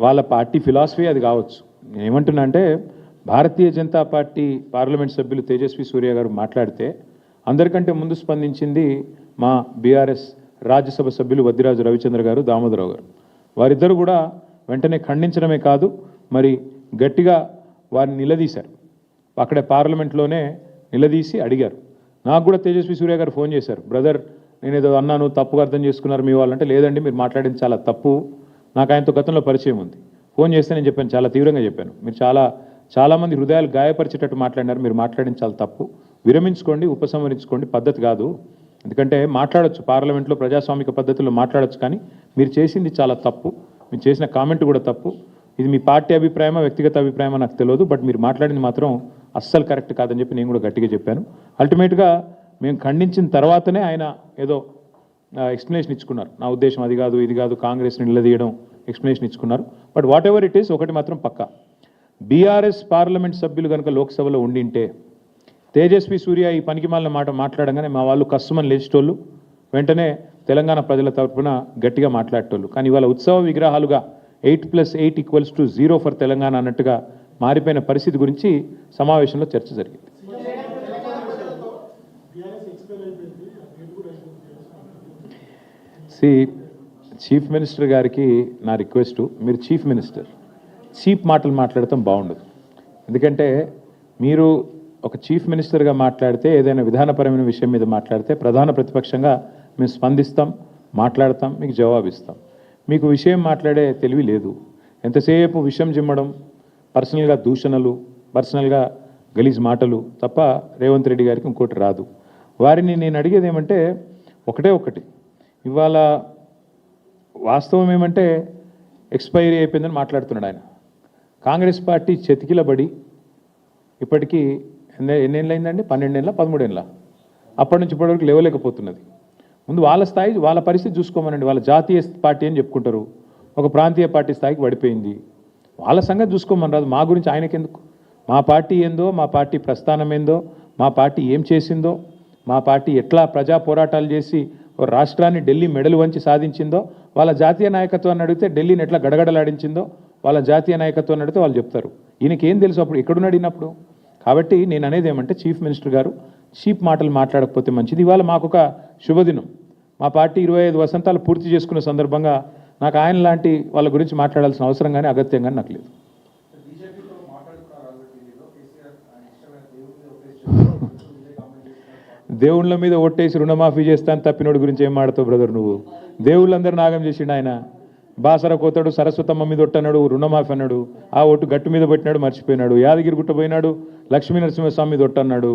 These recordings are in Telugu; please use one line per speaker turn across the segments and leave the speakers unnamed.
వాళ్ళ పార్టీ ఫిలాసఫీ అది కావచ్చు. నేను ఏమంటున్నా అంటే భారతీయ జనతా పార్టీ పార్లమెంట్ సభ్యులు తేజస్వి సూర్య గారు మాట్లాడితే అందరికంటే ముందు స్పందించింది మా బీఆర్ఎస్ రాజ్యసభ సభ్యులు వద్దిరాజు రవిచంద్ర గారు, దామోదరరావు గారు. వారిద్దరు కూడా వెంటనే ఖండించడమే కాదు, మరి గట్టిగా వారిని నిలదీశారు. అక్కడే పార్లమెంట్లోనే నిలదీసి అడిగారు. నాకు కూడా తేజస్వి సూర్య గారు ఫోన్ చేశారు, బ్రదర్ నేను ఏదో అన్నాను, తప్పుగా అర్థం చేసుకున్నారు మీ వాళ్ళంటే. లేదండి, మీరు మాట్లాడింది చాలా తప్పు, నాకు ఆయనతో గతంలో పరిచయం ఉంది. ఫోన్ చేస్తే నేను చెప్పాను, చాలా తీవ్రంగా చెప్పాను, మీరు చాలామంది హృదయాలు గాయపరిచేటట్టు మాట్లాడినారు, మీరు మాట్లాడింది చాలా తప్పు, విరమించుకోండి, ఉపసంహరించుకోండి, పద్ధతి కాదు. ఎందుకంటే మాట్లాడొచ్చు, పార్లమెంట్లో ప్రజాస్వామిక పద్ధతుల్లో మాట్లాడొచ్చు, కానీ మీరు చేసింది చాలా తప్పు, మీరు చేసిన కామెంట్ కూడా తప్పు. ఇది మీ పార్టీ అభిప్రాయమా వ్యక్తిగత అభిప్రాయమా నాకు తెలియదు, బట్ మీరు మాట్లాడింది మాత్రం అస్సలు కరెక్ట్ కాదని చెప్పి నేను కూడా గట్టిగా చెప్పాను. అల్టిమేట్గా మేము ఖండించిన తర్వాతనే ఆయన ఏదో ఎక్స్ప్లెనేషన్ ఇచ్చుకున్నారు, నా ఉద్దేశం అది కాదు ఇది కాదు, కాంగ్రెస్ని నిలదీయడం ఎక్స్ప్లెనేషన్ ఇచ్చుకున్నారు. But whatever it is, ఒకటి మాత్రం పక్కా, బీఆర్ఎస్ పార్లమెంట్ సభ్యులు కనుక లోక్సభలో ఉండింటే తేజస్వి సూర్య ఈ పనికిమాలిన మాట మాట్లాడగానే మా వాళ్ళు కష్టమని లేచేటోళ్ళు, వెంటనే తెలంగాణ ప్రజల తరఫున గట్టిగా మాట్లాడేటోళ్ళు. కానీ ఇవాళ ఉత్సవ విగ్రహాలుగా 8+8 = 0 ఫర్ తెలంగాణ అన్నట్టుగా మారిపోయిన పరిస్థితి గురించి సమావేశంలో చర్చ జరిగింది. చీఫ్ మినిస్టర్ గారికి నా రిక్వెస్ట్, మీరు చీఫ్ మినిస్టర్, చీప్ మాటలు మాట్లాడటం బాగుండదు. ఎందుకంటే మీరు ఒక చీఫ్ మినిస్టర్గా మాట్లాడితే, ఏదైనా విధానపరమైన విషయం మీద మాట్లాడితే ప్రధాన ప్రతిపక్షంగా మేము స్పందిస్తాం, మాట్లాడతాం, మీకు జవాబిస్తాం. మీకు విషయం మాట్లాడే తెలివి లేదు. ఎంతసేపు విషయం జిమ్మడం, పర్సనల్గా దూషణలు, పర్సనల్గా గలీజ్ మాటలు తప్ప రేవంత్ రెడ్డి గారికి ఇంకోటి రాదు. వారిని నేను అడిగేది ఏమంటే ఒకటి, ఇవాళ వాస్తవం ఏమంటే ఎక్స్పైరీ అయిపోయిందని మాట్లాడుతున్నాడు ఆయన. కాంగ్రెస్ పార్టీ చెతికిలబడి ఇప్పటికీ ఎన్నేళ్ళు అయిందండి? 12 ఏళ్ళ 13 ఏళ్ళ అప్పటి నుంచి ఇప్పటివరకు లేవలేకపోతున్నది. ముందు వాళ్ళ స్థాయి, వాళ్ళ పరిస్థితి చూసుకోమనండి. వాళ్ళ జాతీయ పార్టీ అని చెప్పుకుంటారు, ఒక ప్రాంతీయ పార్టీ స్థాయికి పడిపోయింది. వాళ్ళ సంగతి చూసుకోమని రాదు, మా గురించి ఆయనకెందుకు? మా పార్టీ ఏందో, మా పార్టీ ప్రస్థానం ఏందో, మా పార్టీ ఏం చేసిందో, మా పార్టీ ఎట్లా ప్రజా పోరాటాలు చేసి రాష్ట్రాన్ని ఢిల్లీ మెడలు వంచి సాధించిందో, వాళ్ళ జాతీయ నాయకత్వాన్ని అడిగితే ఢిల్లీని ఎట్లా గడగడలాడించిందో వాళ్ళ జాతీయ నాయకత్వాన్ని అడిగితే వాళ్ళు చెప్తారు. ఈయనకేం తెలుసు అప్పుడు ఎక్కడున్నాడు ఈయనప్పుడు? కాబట్టి నేను అనేది ఏమంటే చీఫ్ మినిస్టర్ గారు చీప్ మాటలు మాట్లాడకపోతే మంచిది. ఇవాళ మాకు ఒక శుభదినం, మా పార్టీ 25 వసంతాలు పూర్తి చేసుకున్న సందర్భంగా నాకు ఆయన లాంటి వాళ్ళ గురించి మాట్లాడాల్సిన అవసరం కానీ అగత్యం కానీ నాకు లేదు. దేవుళ్ళ మీద ఓట్టేసి రుణమాఫీ చేస్తాను తప్పినోడి గురించి ఏం మాడతావు బ్రదర్ నువ్వు? దేవుళ్ళందరూ నాగం చేసిండు ఆయన. బాసర కోతాడు, సరస్వతమ్మ మీద ఒట్టన్నాడు, రుణమాఫీ అన్నాడు, ఆ ఒట్టు గట్టు మీద పెట్టినాడు, మర్చిపోయినాడు. యాదగిరి గుట్ట పోయినాడు, లక్ష్మీ నరసింహస్వామి మీద ఒట్టన్నాడు,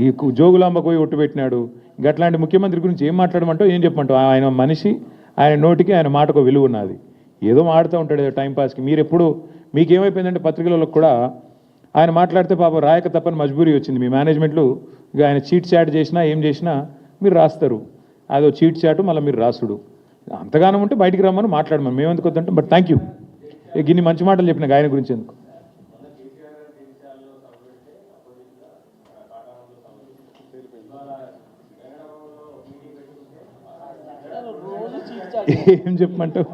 ఈ జోగులాంబకు పోయి ఒట్టు పెట్టినాడు. గట్లాంటి ముఖ్యమంత్రి గురించి ఏం మాట్లాడమంటావు, ఏం చెప్పమంటావు? ఆయన మనిషి, ఆయన నోటికి ఆయన మాటకు విలువ ఉన్నది. ఏదో మాడుతూ ఉంటాడు ఏదో టైంపాస్కి. మీరు ఎప్పుడు మీకేమైపోయిందంటే పత్రికలలో కూడా ఆయన మాట్లాడితే పాపం రాయక తప్పని మజ్బూరీ వచ్చింది మీ మేనేజ్మెంట్లు. ఇక ఆయన చీట్ చాట్ చేసినా ఏం చేసినా మీరు రాస్తారు, అదో చీట్ చాటు మళ్ళీ మీరు రాసుడు. అంతగానం ఉంటే బయటికి రమ్మని మాట్లాడమని మేము ఎందుకు వద్దంటాం. బట్ థ్యాంక్ యూ, గిన్ని మంచి మాటలు చెప్పిన ఆయన గురించి ఎందుకు. ఏం చెప్పమంటావు?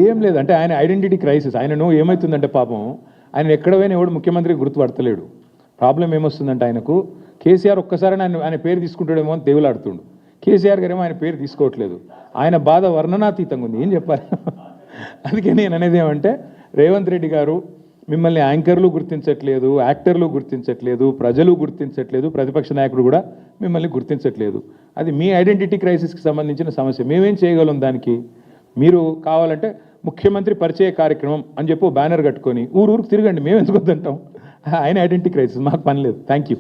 ఏం లేదంటే ఆయన ఐడెంటిటీ క్రైసిస్. ఆయనను ఏమవుతుందంటే పాపం ఆయన ఎక్కడ పోయినా ఎవడు ముఖ్యమంత్రికి గుర్తుపడతలేడు. ప్రాబ్లం ఏమొస్తుందంటే ఆయనకు కేసీఆర్ ఒక్కసారి ఆయన పేరు తీసుకుంటాడేమో అని దేవులాడుతుండు. కేసీఆర్ గారేమో ఆయన పేరు తీసుకోవట్లేదు. ఆయన బాధ వర్ణనాతీతంగా ఉంది, ఏం చెప్పాలి. అందుకే నేను అనేది ఏమంటే రేవంత్ రెడ్డి గారు మిమ్మల్ని యాంకర్లు గుర్తించట్లేదు, యాక్టర్లు గుర్తించట్లేదు, ప్రజలు గుర్తించట్లేదు, ప్రతిపక్ష నాయకుడు కూడా మిమ్మల్ని గుర్తించట్లేదు. అది మీ ఐడెంటిటీ క్రైసిస్కి సంబంధించిన సమస్య. మేమేం చేయగలం దానికి? మీరు కావాలంటే ముఖ్యమంత్రి పరిచయ కార్యక్రమం అని చెప్పి బ్యానర్ కట్టుకొని ఊరికి తిరగండి, మేము ఎందుకు వద్దంటాం. ఆయన ఐడెంటిటీ క్రైసిస్, మాకు పని లేదు. Thank you.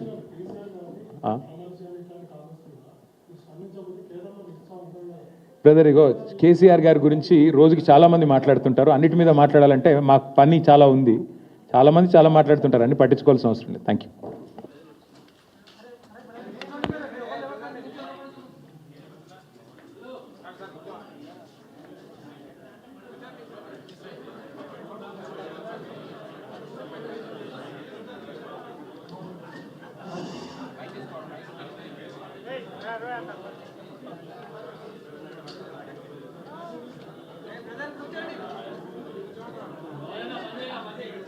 బ్రదర్, ఇగో కేసీఆర్ గారి గురించి రోజుకి చాలామంది మాట్లాడుతుంటారు. అన్నిటి మీద మాట్లాడాలంటే మాకు పని చాలా ఉంది. చాలామంది చాలా మాట్లాడుతుంటారు, అన్ని పట్టించుకోవాల్సిన అవసరం లేదు. Thank you.